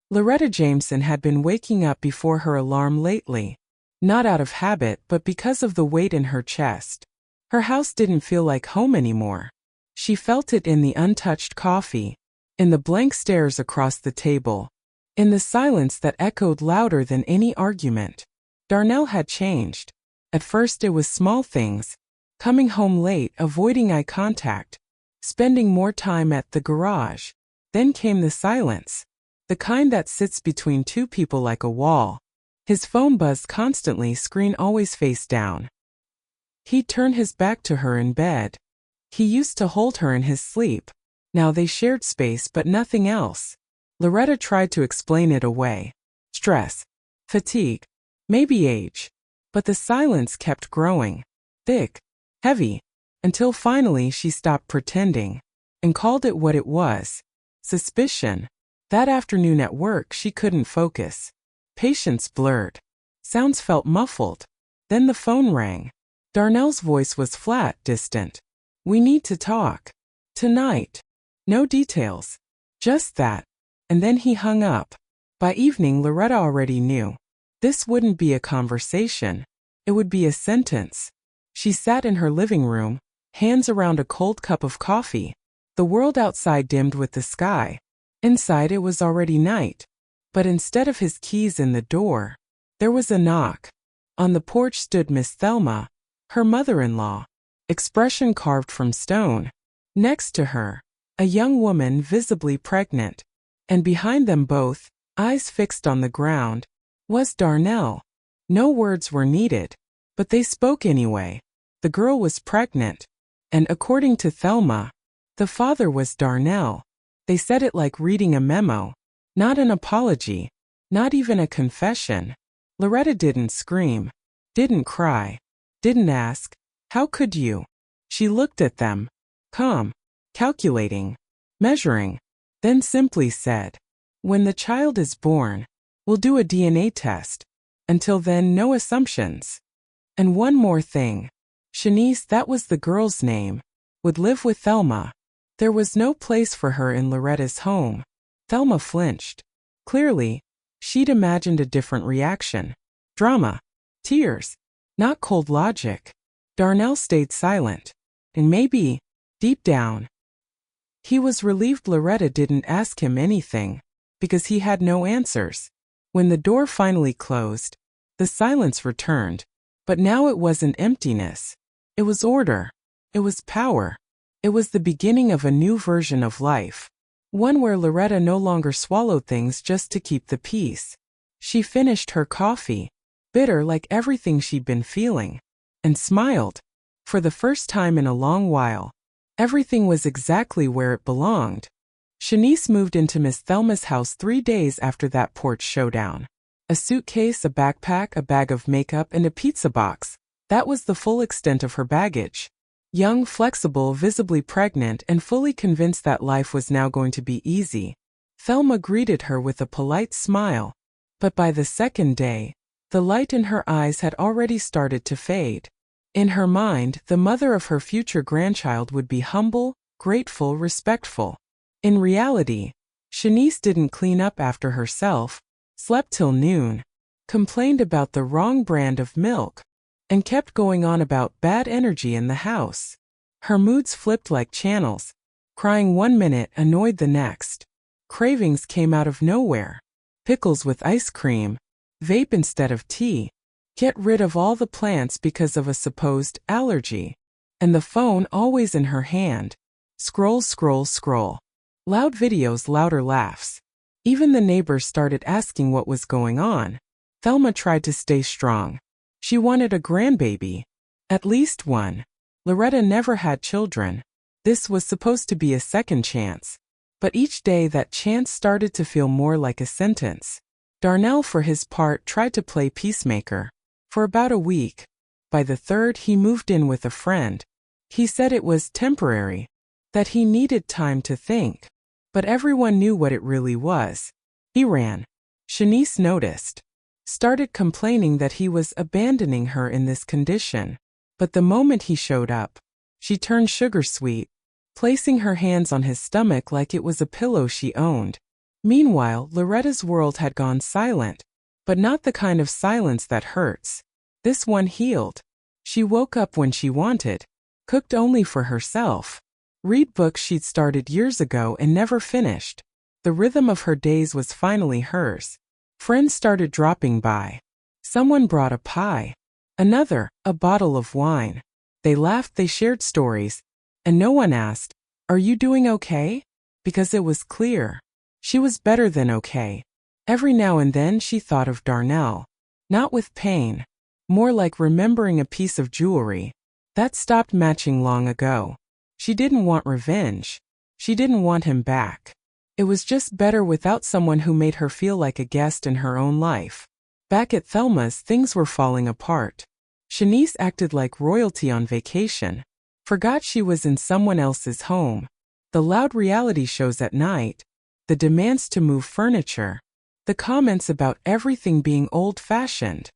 Loretta Jameson had been waking up before her alarm lately, not out of habit but because of the weight in her chest. Her house didn't feel like home anymore. She felt it in the untouched coffee, in the blank stares across the table, in the silence that echoed louder than any argument. Darnell had changed. At first it was small things, coming home late, avoiding eye contact, spending more time at the garage. Then came the silence, the kind that sits between two people like a wall. His phone buzzed constantly, screen always face down. He'd turn his back to her in bed. He used to hold her in his sleep. Now they shared space but nothing else. Loretta tried to explain it away. Stress, fatigue, maybe age. But the silence kept growing, thick, heavy, until finally she stopped pretending and called it what it was: suspicion. That afternoon at work she couldn't focus. Patience blurred. Sounds felt muffled. Then the phone rang. Darnell's voice was flat, distant. "We need to talk. Tonight." No details. Just that. And then he hung up. By evening Loretta already knew. This wouldn't be a conversation. It would be a sentence. She sat in her living room, hands around a cold cup of coffee. The world outside dimmed with the sky. Inside it was already night. But instead of his keys in the door, there was a knock. On the porch stood Miss Thelma, her mother-in-law, expression carved from stone. Next to her, a young woman visibly pregnant. And behind them both, eyes fixed on the ground, was Darnell. No words were needed, but they spoke anyway. The girl was pregnant, and according to Thelma, the father was Darnell. They said it like reading a memo, not an apology, not even a confession. Loretta didn't scream, didn't cry, didn't ask, "How could you?" She looked at them, calm, calculating, measuring, then simply said, "When the child is born, we'll do a DNA test. Until then, no assumptions. And one more thing. Shanice, that was the girl's name, would live with Thelma." There was no place for her in Loretta's home. Thelma flinched. Clearly, she'd imagined a different reaction. Drama. Tears. Not cold logic. Darnell stayed silent. And maybe, deep down, he was relieved Loretta didn't ask him anything, because he had no answers. When the door finally closed, the silence returned. But now it wasn't emptiness. It was order. It was power. It was the beginning of a new version of life. One where Loretta no longer swallowed things just to keep the peace. She finished her coffee, bitter like everything she'd been feeling, and smiled. For the first time in a long while, everything was exactly where it belonged. Shanice moved into Miss Thelma's house 3 days after that porch showdown. A suitcase, a backpack, a bag of makeup, and a pizza box. That was the full extent of her baggage. Young, flexible, visibly pregnant, and fully convinced that life was now going to be easy. Thelma greeted her with a polite smile. But by the second day, the light in her eyes had already started to fade. In her mind, the mother of her future grandchild would be humble, grateful, respectful. In reality, Shanice didn't clean up after herself, slept till noon, complained about the wrong brand of milk, and kept going on about bad energy in the house. Her moods flipped like channels, crying one minute, annoyed the next. Cravings came out of nowhere. Pickles with ice cream, vape instead of tea, get rid of all the plants because of a supposed allergy. And the phone always in her hand. Scroll, scroll, scroll. Loud videos, louder laughs. Even the neighbors started asking what was going on. Thelma tried to stay strong. She wanted a grandbaby. At least one. Loretta never had children. This was supposed to be a second chance. But each day that chance started to feel more like a sentence. Darnell, for his part, tried to play peacemaker. For about a week. By the third, he moved in with a friend. He said it was temporary, that he needed time to think. But everyone knew what it really was. He ran. Shanice noticed. Started complaining that he was abandoning her in this condition. But the moment he showed up, she turned sugar sweet, placing her hands on his stomach like it was a pillow she owned. Meanwhile, Loretta's world had gone silent, but not the kind of silence that hurts. This one healed. She woke up when she wanted, cooked only for herself, read books she'd started years ago and never finished. The rhythm of her days was finally hers. Friends started dropping by. Someone brought a pie. Another, a bottle of wine. They laughed, they shared stories, and no one asked, "Are you doing okay?" Because it was clear. She was better than okay. Every now and then she thought of Darnell. Not with pain. More like remembering a piece of jewelry that stopped matching long ago. She didn't want revenge. She didn't want him back. It was just better without someone who made her feel like a guest in her own life. Back at Thelma's, things were falling apart. Shanice acted like royalty on vacation. Forgot she was in someone else's home. The loud reality shows at night. The demands to move furniture. The comments about everything being old-fashioned.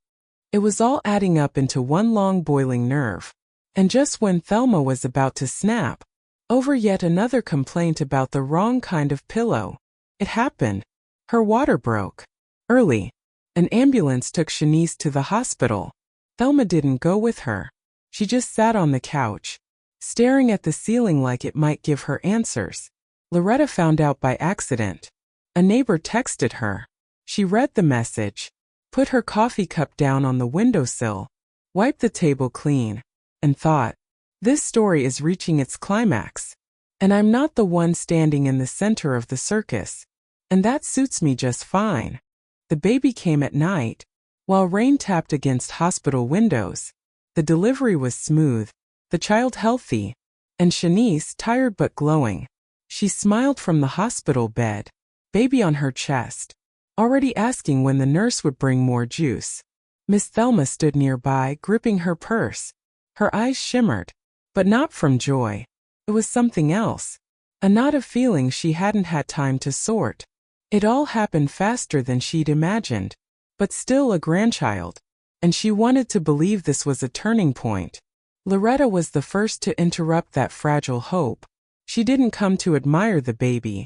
It was all adding up into one long boiling nerve. And just when Thelma was about to snap, over yet another complaint about the wrong kind of pillow, it happened. Her water broke. Early. An ambulance took Shanice to the hospital. Thelma didn't go with her. She just sat on the couch, staring at the ceiling like it might give her answers. Loretta found out by accident. A neighbor texted her. She read the message, put her coffee cup down on the windowsill, wiped the table clean, and thought, this story is reaching its climax. And I'm not the one standing in the center of the circus. And that suits me just fine. The baby came at night, while rain tapped against hospital windows. The delivery was smooth, the child healthy, and Shanice tired but glowing. She smiled from the hospital bed, baby on her chest, already asking when the nurse would bring more juice. Miss Thelma stood nearby, gripping her purse. Her eyes shimmered, but not from joy. It was something else. A knot of feelings she hadn't had time to sort. It all happened faster than she'd imagined, but still a grandchild, and she wanted to believe this was a turning point. Loretta was the first to interrupt that fragile hope. She didn't come to admire the baby.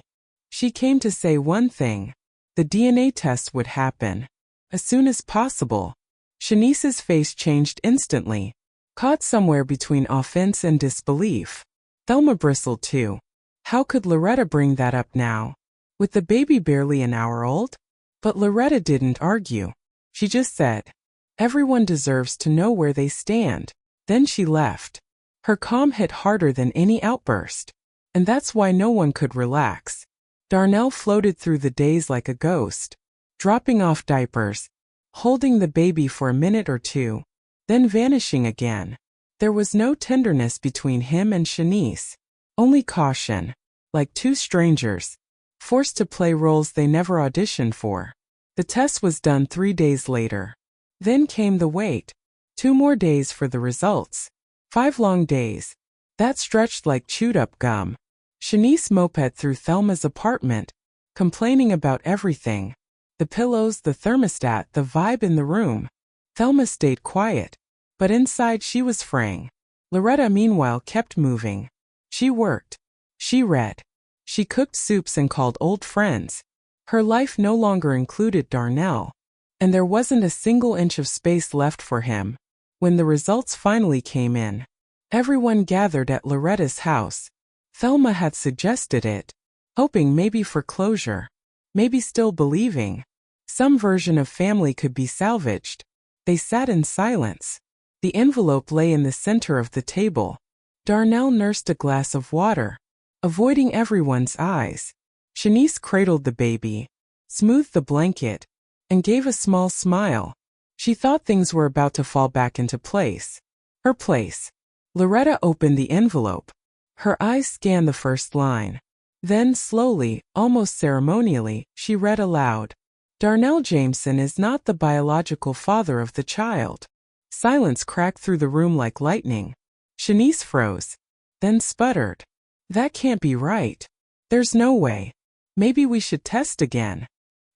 She came to say one thing. The DNA test would happen. As soon as possible. Shanice's face changed instantly, caught somewhere between offense and disbelief. Thelma bristled too. How could Loretta bring that up now? With the baby barely an hour old? But Loretta didn't argue. She just said, everyone deserves to know where they stand. Then she left. Her calm hit harder than any outburst. And that's why no one could relax. Darnell floated through the days like a ghost, dropping off diapers, holding the baby for a minute or two, then vanishing again. There was no tenderness between him and Shanice, only caution, like two strangers, forced to play roles they never auditioned for. The test was done 3 days later. Then came the wait. 2 more days for the results. 5 long days. That stretched like chewed-up gum. Shanice moped through Thelma's apartment, complaining about everything. The pillows, the thermostat, the vibe in the room. Thelma stayed quiet, but inside she was fraying. Loretta meanwhile kept moving. She worked. She read. She cooked soups and called old friends. Her life no longer included Darnell, and there wasn't a single inch of space left for him. When the results finally came in, everyone gathered at Loretta's house. Thelma had suggested it, hoping maybe for closure, maybe still believing some version of family could be salvaged. They sat in silence. The envelope lay in the center of the table. Darnell nursed a glass of water, avoiding everyone's eyes. Shanice cradled the baby, smoothed the blanket, and gave a small smile. She thought things were about to fall back into place. Her place. Loretta opened the envelope. Her eyes scanned the first line. Then, slowly, almost ceremonially, she read aloud. Darnell Jameson is not the biological father of the child. Silence cracked through the room like lightning. Shanice froze, then sputtered. That can't be right. There's no way. Maybe we should test again.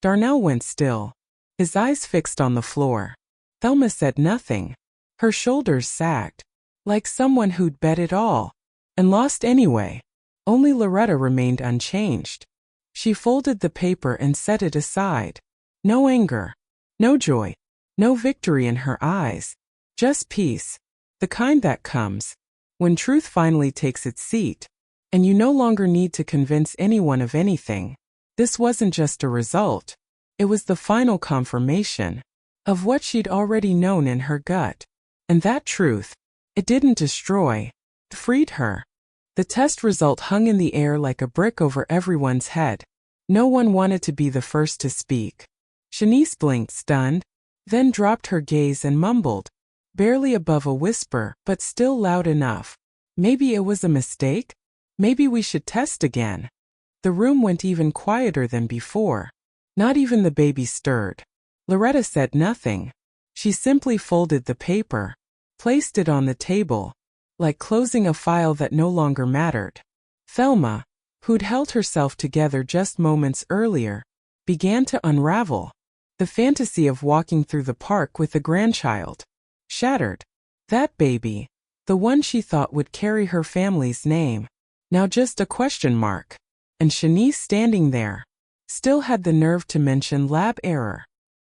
Darnell went still, his eyes fixed on the floor. Thelma said nothing. Her shoulders sagged, like someone who'd bet it all and lost anyway. Only Loretta remained unchanged. She folded the paper and set it aside. No anger, no joy, no victory in her eyes. Just peace. The kind that comes when truth finally takes its seat, and you no longer need to convince anyone of anything. This wasn't just a result. It was the final confirmation of what she'd already known in her gut. And that truth, it didn't destroy, it freed her. The test result hung in the air like a brick over everyone's head. No one wanted to be the first to speak. Shanice blinked, stunned, then dropped her gaze and mumbled, barely above a whisper, but still loud enough. Maybe it was a mistake? Maybe we should test again. The room went even quieter than before. Not even the baby stirred. Loretta said nothing. She simply folded the paper, placed it on the table, like closing a file that no longer mattered. Thelma, who'd held herself together just moments earlier, began to unravel. The fantasy of walking through the park with the grandchild shattered. That baby, the one she thought would carry her family's name, now just a question mark. And Shanice, standing there, still had the nerve to mention lab error.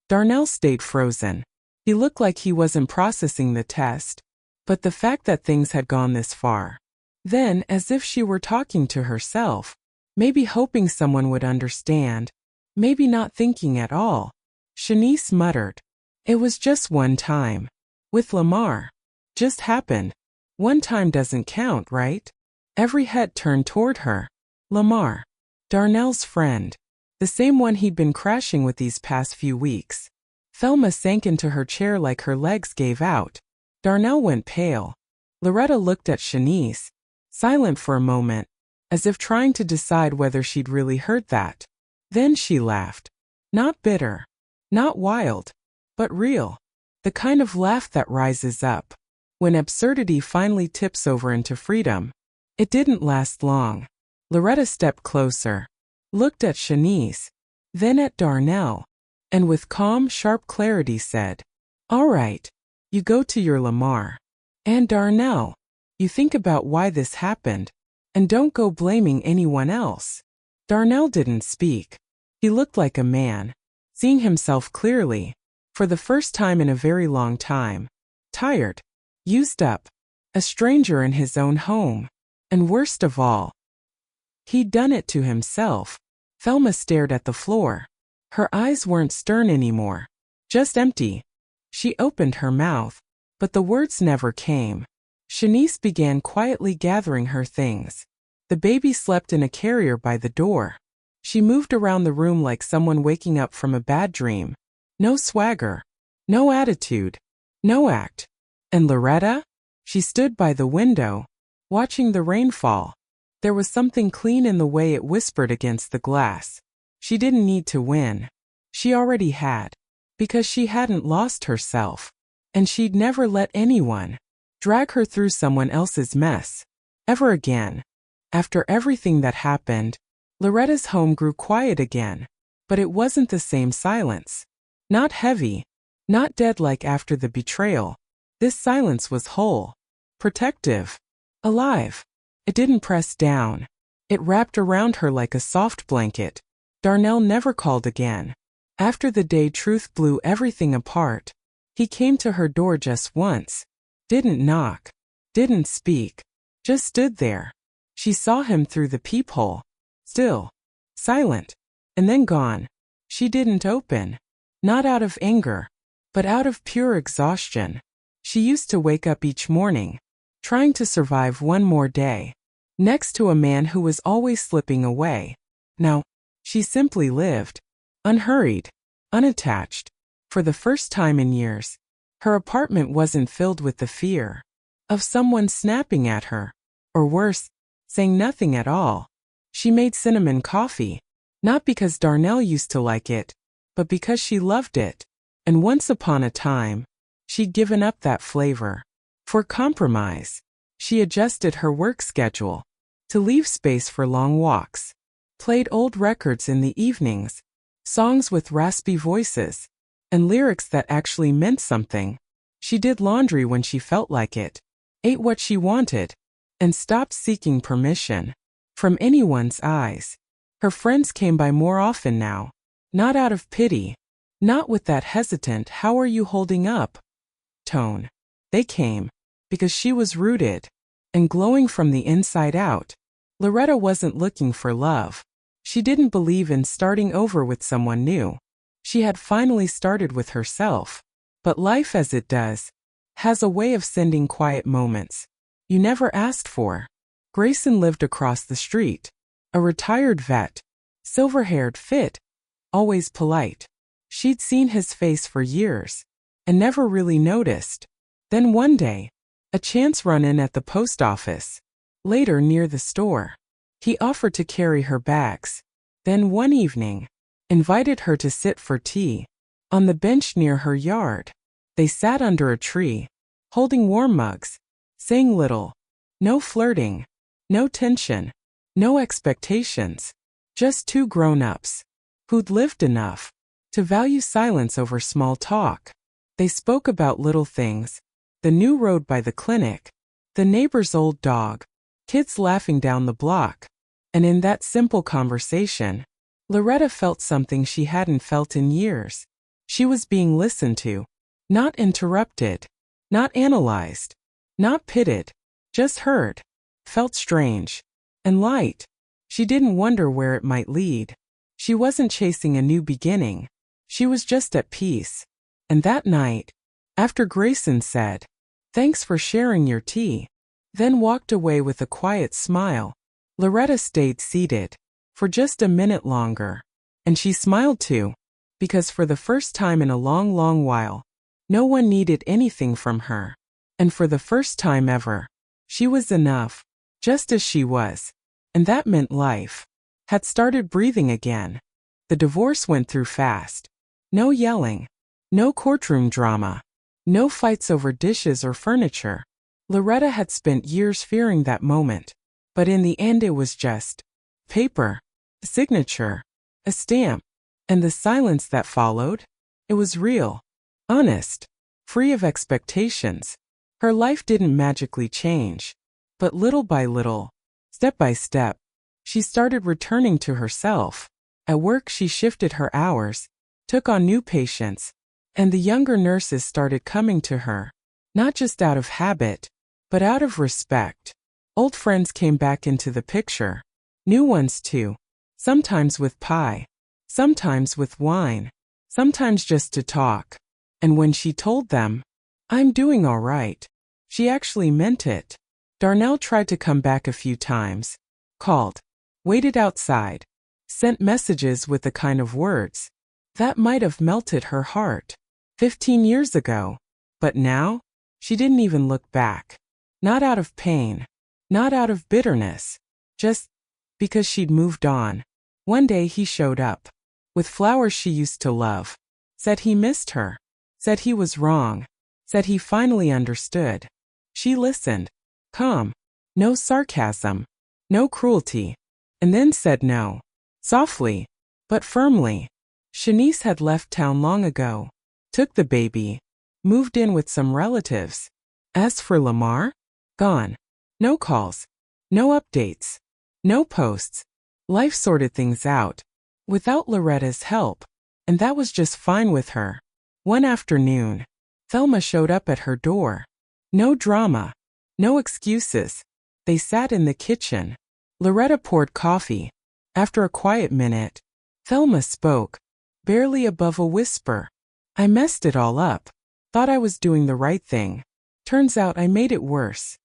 Darnell stayed frozen. He looked like he wasn't processing the test, but the fact that things had gone this far. Then, as if she were talking to herself, maybe hoping someone would understand, maybe not thinking at all, Shanice muttered, "It was just one time. With Lamar. Just happened. One time doesn't count, right?" Every head turned toward her. Lamar. Darnell's friend. The same one he'd been crashing with these past few weeks. Thelma sank into her chair like her legs gave out. Darnell went pale. Loretta looked at Shanice, silent for a moment, as if trying to decide whether she'd really heard that. Then she laughed. Not bitter. Not wild. But real. The kind of laugh that rises up when absurdity finally tips over into freedom. It didn't last long. Loretta stepped closer, looked at Shanice, then at Darnell, and with calm, sharp clarity said, "All right, you go to your Lamar. And Darnell, you think about why this happened, and don't go blaming anyone else." Darnell didn't speak. He looked like a man, seeing himself clearly, for the first time in a very long time. Tired, used up, a stranger in his own home, and worst of all, he'd done it to himself. Thelma stared at the floor. Her eyes weren't stern anymore, just empty. She opened her mouth, but the words never came. Shanice began quietly gathering her things. The baby slept in a carrier by the door. She moved around the room like someone waking up from a bad dream. No swagger, no attitude, no act. And Loretta? She stood by the window, watching the rain fall. There was something clean in the way it whispered against the glass. She didn't need to win. She already had, because she hadn't lost herself. And she'd never let anyone drag her through someone else's mess, ever again. After everything that happened, Loretta's home grew quiet again, but it wasn't the same silence. Not heavy, not dead like after the betrayal. This silence was whole, protective, alive. It didn't press down. It wrapped around her like a soft blanket. Darnell never called again. After the day truth blew everything apart, he came to her door just once. Didn't knock. Didn't speak. Just stood there. She saw him through the peephole. Still. Silent. And then gone. She didn't open. Not out of anger, but out of pure exhaustion. She used to wake up each morning, trying to survive one more day, next to a man who was always slipping away. Now, she simply lived, unhurried, unattached. For the first time in years, her apartment wasn't filled with the fear of someone snapping at her, or worse, saying nothing at all. She made cinnamon coffee, not because Darnell used to like it, but because she loved it. And once upon a time, she'd given up that flavor. For compromise, she adjusted her work schedule to leave space for long walks, played old records in the evenings, songs with raspy voices, and lyrics that actually meant something. She did laundry when she felt like it, ate what she wanted, and stopped seeking permission from anyone's eyes. Her friends came by more often now. Not out of pity. Not with that hesitant "how are you holding up" tone. They came because she was rooted and glowing from the inside out. Loretta wasn't looking for love. She didn't believe in starting over with someone new. She had finally started with herself. But life, as it does, has a way of sending quiet moments you never asked for. Grayson lived across the street. A retired vet. Silver-haired, fit. Always polite. She'd seen his face for years and never really noticed. Then one day, a chance run-in at the post office. Later, near the store. He offered to carry her bags. Then one evening, invited her to sit for tea on the bench near her yard. They sat under a tree, holding warm mugs, saying little. No flirting, no tension, no expectations. Just two grown-ups who'd lived enough to value silence over small talk. They spoke about little things: the new road by the clinic, the neighbor's old dog, kids laughing down the block. And in that simple conversation, Loretta felt something she hadn't felt in years. She was being listened to, not interrupted, not analyzed, not pitted, just heard. Felt strange and light. She didn't wonder where it might lead. She wasn't chasing a new beginning. She was just at peace. And that night, after Grayson said, "Thanks for sharing your tea," then walked away with a quiet smile, Loretta stayed seated for just a minute longer. And she smiled too, because for the first time in a long, long while, no one needed anything from her. And for the first time ever, she was enough, just as she was. And that meant life had started breathing again. The divorce went through fast. No yelling, no courtroom drama, no fights over dishes or furniture. Loretta had spent years fearing that moment. But in the end, it was just paper, a signature, a stamp, and the silence that followed. It was real, honest, free of expectations. Her life didn't magically change, but little by little, step by step, she started returning to herself. At work, she shifted her hours, took on new patients, and the younger nurses started coming to her, not just out of habit, but out of respect. Old friends came back into the picture. New ones too. Sometimes with pie. Sometimes with wine. Sometimes just to talk. And when she told them, "I'm doing all right," she actually meant it. Darnell tried to come back a few times. Called. Waited outside. Sent messages with the kind of words that might have melted her heart 15 years ago. But now, she didn't even look back. Not out of pain. Not out of bitterness, just because she'd moved on. One day he showed up with flowers she used to love, said he missed her, said he was wrong, said he finally understood. She listened, calm, no sarcasm, no cruelty, and then said no, softly, but firmly. Shanice had left town long ago, took the baby, moved in with some relatives. As for Lamar, gone. No calls, no updates, no posts. Life sorted things out without Loretta's help, and that was just fine with her. One afternoon, Thelma showed up at her door. No drama, no excuses. They sat in the kitchen. Loretta poured coffee. After a quiet minute, Thelma spoke, barely above a whisper. "I messed it all up. Thought I was doing the right thing. Turns out I made it worse.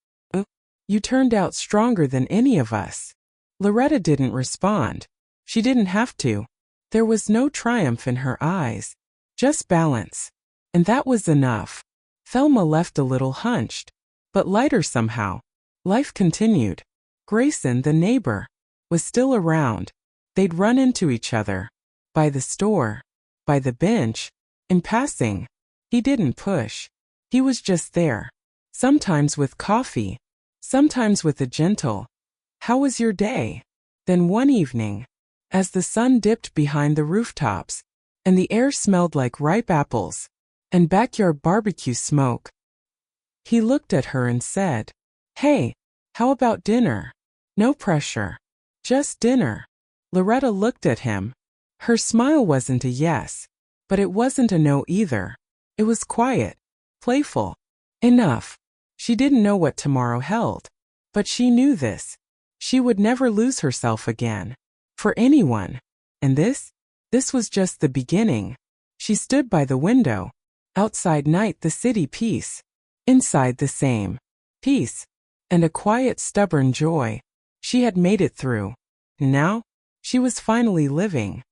You turned out stronger than any of us." Loretta didn't respond. She didn't have to. There was no triumph in her eyes, just balance. And that was enough. Thelma left a little hunched, but lighter somehow. Life continued. Grayson, the neighbor, was still around. They'd run into each other. By the store, by the bench, in passing. He didn't push. He was just there. Sometimes with coffee. Sometimes with a gentle, "How was your day?" Then one evening, as the sun dipped behind the rooftops, and the air smelled like ripe apples and backyard barbecue smoke, he looked at her and said, "Hey, how about dinner? No pressure. Just dinner." Loretta looked at him. Her smile wasn't a yes, but it wasn't a no either. It was quiet, playful. Enough. She didn't know what tomorrow held, but she knew this. She would never lose herself again. For anyone. And this was just the beginning. She stood by the window. Outside night the city peace. Inside the same. Peace. And a quiet stubborn joy. She had made it through. Now, she was finally living.